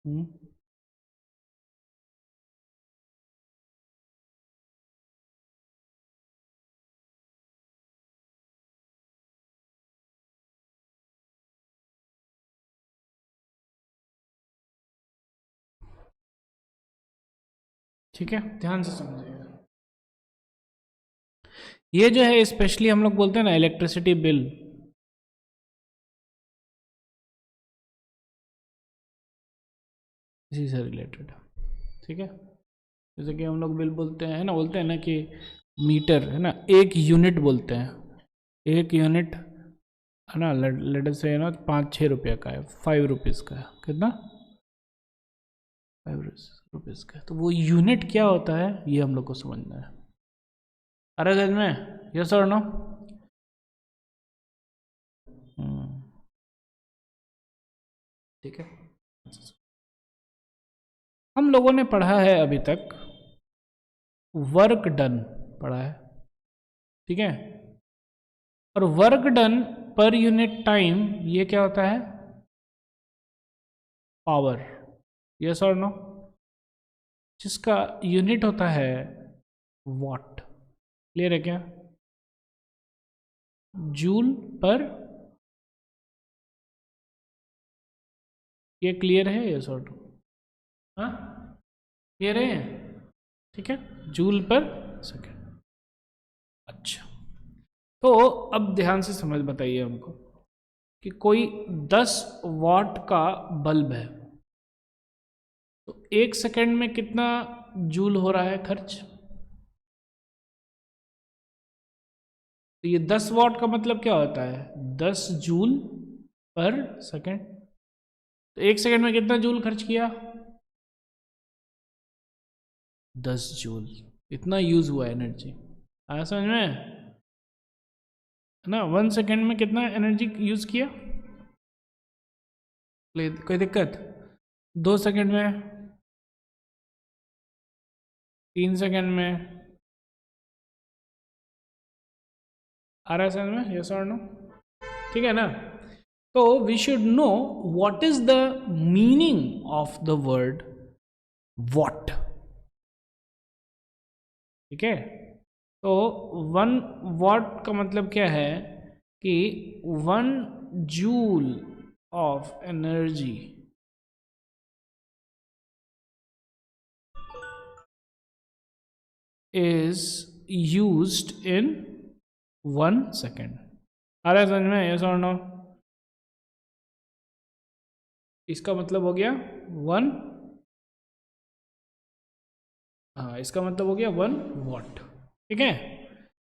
हम्म, ठीक है, ध्यान से समझिएगा। ये जो है स्पेशली हम लोग बोलते हैं ना इलेक्ट्रिसिटी बिल, इसी से रिलेटेड, ठीक है। जैसे कि हम लोग बिल बोलते हैं ना, बोलते हैं ना कि मीटर है ना, एक यूनिट बोलते हैं, एक यूनिट है ना, लेट अस से ना 5-6 रुपये का है, 5 रुपीज़ का है, कितना, 5 रुपीज़ का है। तो वो यूनिट क्या होता है ये हम लोग को समझना है। अरे समझ में, यस और नो? ठीक है, हम लोगों ने पढ़ा है अभी तक वर्क डन, पढ़ा है, ठीक है। और work done per unit time ये क्या होता है, पावर, यस और नो? जिसका यूनिट होता है वॉट, क्लियर है क्या? जूल पर, ये क्लियर है यस और नो? हाँ, क्लियर है, ठीक है, जूल पर सेकेंड। अच्छा, तो अब ध्यान से समझ बताइए हमको कि कोई 10 वाट का बल्ब है, तो 1 सेकेंड में कितना जूल हो रहा है खर्च? तो ये 10 वाट का मतलब क्या होता है, 10 जूल पर सेकेंड। तो 1 सेकेंड में कितना जूल खर्च किया, 10 जूल, इतना यूज हुआ एनर्जी। आया समझ में, है ना? 1 सेकेंड में कितना एनर्जी यूज किया, कोई दिक्कत? 2 सेकेंड में, 3 सेकेंड में, आ रहा है समझ में, यस और नो? ठीक है ना? तो we should know what is the meaning of the word watt, ठीक है। तो 1 वाट का मतलब क्या है कि 1 joule of energy is used in 1 second. आ रहा है समझ में, यस और नो? इसका मतलब हो गया वन, हाँ इसका मतलब हो गया 1 वाट, ठीक है।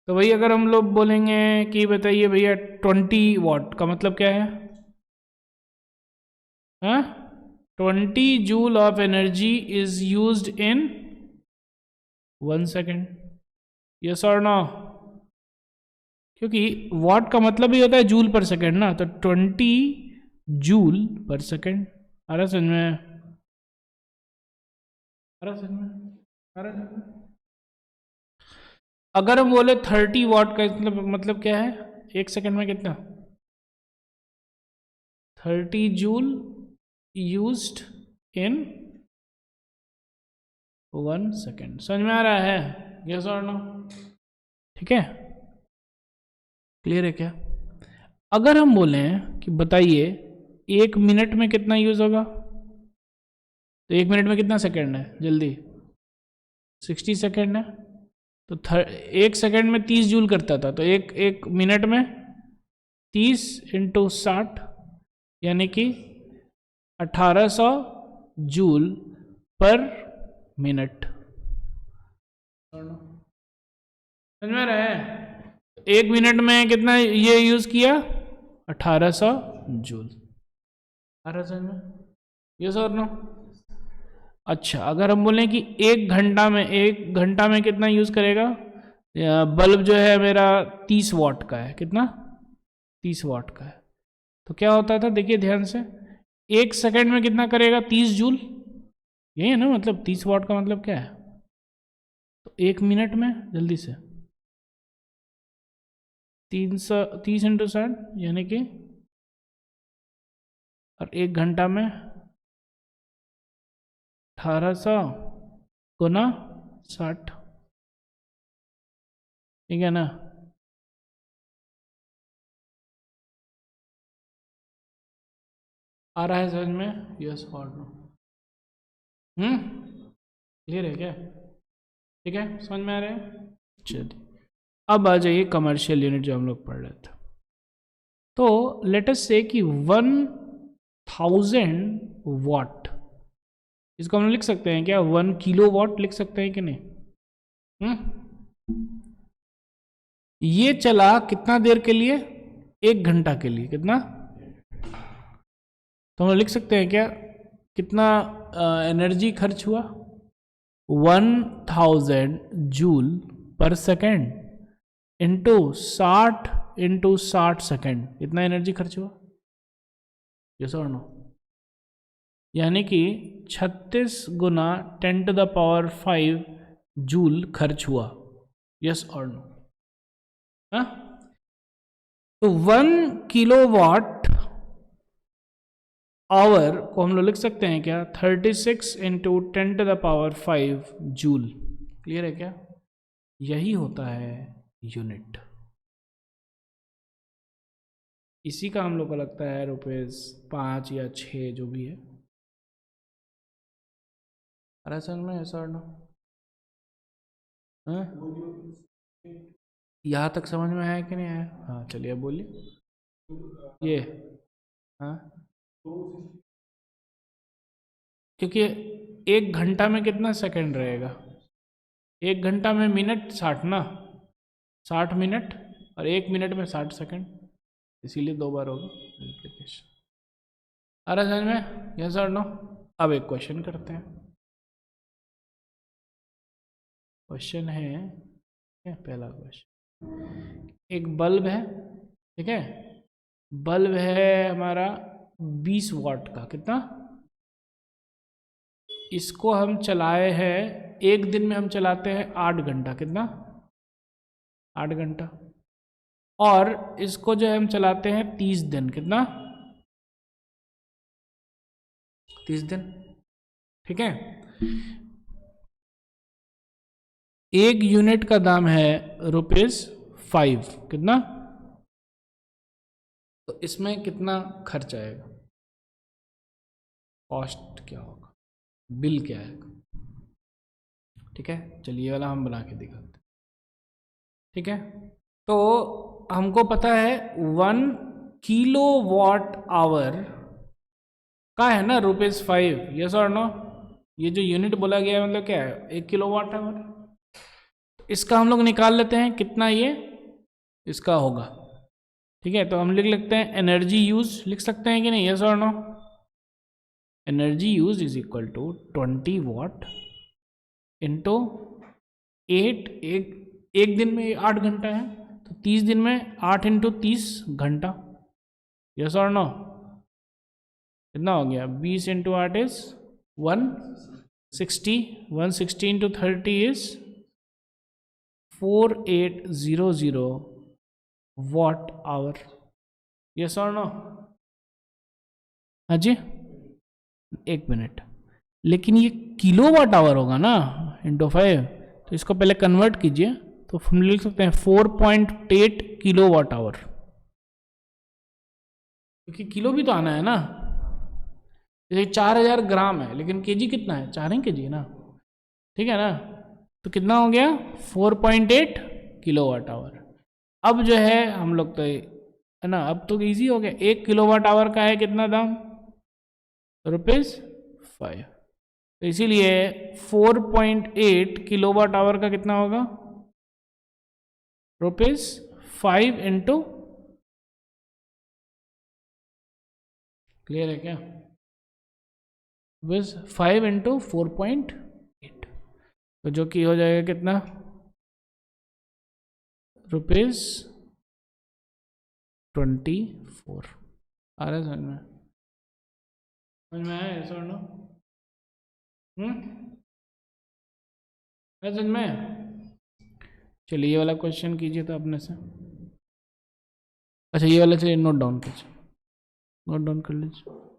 तो वही अगर हम लोग बोलेंगे कि बताइए भैया 20 वाट का मतलब क्या है, हाँ, 20 joule of energy is used in 1 second, yes और नो? क्योंकि वाट का मतलब ही होता है जूल पर सेकेंड ना, तो 20 जूल पर सेकेंड। आ रहा समझ में, आ रहा समझ में, आ रहा समझ में? अगर हम बोले 30 वाट का मतलब क्या है, 1 सेकेंड में कितना, 30 जूल यूज्ड इन 1 सेकेंड। समझ में आ रहा है, यस और नो? ठीक है, क्लियर है क्या? अगर हम बोले कि बताइए 1 मिनट में कितना यूज होगा, तो 1 मिनट में कितना सेकेंड है, जल्दी, 60 सेकेंड है। तो 1 सेकेंड में 30 जूल करता था, तो एक एक मिनट में 30 × 60, यानी कि 1800 जूल पर मिनट। समझ में रहे, 1 मिनट में कितना ये यूज किया, 1800 जूल। आ रहा समझ में, यस और नो? अच्छा, अगर हम बोलें कि 1 घंटा में कितना यूज करेगा, बल्ब जो है मेरा 30 वाट का है, कितना, 30 वाट का है, तो क्या होता था, देखिए ध्यान से, 1 सेकेंड में कितना करेगा, 30 जूल, यही है ना, मतलब 30 वाट का मतलब क्या है, तो 1 मिनट में जल्दी से 330 इंटू 60 यानी कि, और 1 घंटा में 1800 गुना 60, ठीक है ना। आ रहा है समझ में? यस और नो? क्लियर है क्या? ठीक है, समझ में आ रहा है? चलिए अब आ जाइए कमर्शियल यूनिट जो हम लोग पढ़ रहे थे। तो लेट अस से कि 1000 वाट, इसको हम लिख सकते हैं क्या 1 किलो वाट लिख सकते हैं कि नहीं? ये चला कितना देर के लिए? 1 घंटा के लिए। कितना? तो हम लिख सकते हैं क्या कितना एनर्जी खर्च हुआ? 1000 जूल पर सेकेंड इंटू 60 सेकेंड, इतना एनर्जी खर्च हुआ। यस और नो? यानी कि 36 गुना 10⁵ जूल खर्च हुआ। यस और नो? हाँ, तो 1 किलोवाट आवर को हम लोग लिख सकते हैं क्या 36 इंटू 10⁵ जूल। क्लियर है क्या? यही होता है यूनिट। इसी का हम लोग को लगता है ₹5 या 6 जो भी है। अरे समझ में? ऐसा ना यहाँ तक समझ में आया कि नहीं आया? हाँ चलिए अब बोलिए। ये हाँ, क्योंकि 1 घंटा में कितना सेकंड रहेगा? 1 घंटा में मिनट 60 ना, 60 मिनट, और 1 मिनट में 60 सेकंड, इसीलिए 2 बार होगा मल्टीप्लिकेशन। आ रहा समझ में? यस और नो? अब एक क्वेश्चन करते हैं। क्वेश्चन है क्या? पहला क्वेश्चन, एक बल्ब है, ठीक है, बल्ब है हमारा 20 वाट का। कितना? इसको हम चलाए हैं, एक दिन में हम चलाते हैं 8 घंटा। कितना? 8 घंटा। और इसको जो है हम चलाते हैं 30 दिन। कितना? 30 दिन, ठीक है। 1 यूनिट का दाम है ₹5। कितना? तो इसमें कितना खर्च आएगा? कॉस्ट क्या होगा? बिल क्या आएगा? ठीक है, चलिए ये वाला हम बना के दिखाते हैं। ठीक है, तो हमको पता है 1 किलो वाट आवर का है ना ₹5। यस और नो? ये जो यूनिट बोला गया है मतलब क्या है? 1 किलो वाट आवर। इसका हम लोग निकाल लेते हैं कितना ये इसका होगा। ठीक है, तो हम लिख लेते हैं एनर्जी यूज, लिख सकते हैं कि नहीं? यस और no? Energy use is equal to 20 watt into 8। एक दिन में 8 घंटा है, तो 30 दिन में 8 इंटू 30 घंटा। यस और नो? कितना हो गया? 20 into 8 is 160, 160 into 30 is 4800 watt hour. Yes और नो? हाँ जी, 1 मिनट। लेकिन ये किलो वाट आवर होगा ना, इंटू 5, तो इसको पहले कन्वर्ट कीजिए, तो हम लिख सकते हैं 4.8 किलो वाट आवर, क्योंकि किलो भी तो आना है ना। जैसे 4000 ग्राम है, लेकिन केजी कितना है? 4 ही केजी है ना, ठीक है ना। तो कितना हो गया? 4.8 किलो वाट आवर। अब जो है हम लोग तो है ना, अब तो इजी हो गया। 1 किलो वाट आवर का है कितना दाम? ₹5। तो इसीलिए 4.8 किलो वाट आवर का कितना होगा? ₹5 इंटू, क्लियर है क्या? बस 5 इंटू 4.8, तो जो कि हो जाएगा कितना? ₹24। आ रहा है समझ में? समझ में आया? ऐसा नो? है समझ में? चलिए ये वाला क्वेश्चन कीजिए तो अपने से। अच्छा ये वाला चाहिए, नोट डाउन कीजिए, नोट डाउन कर लीजिए।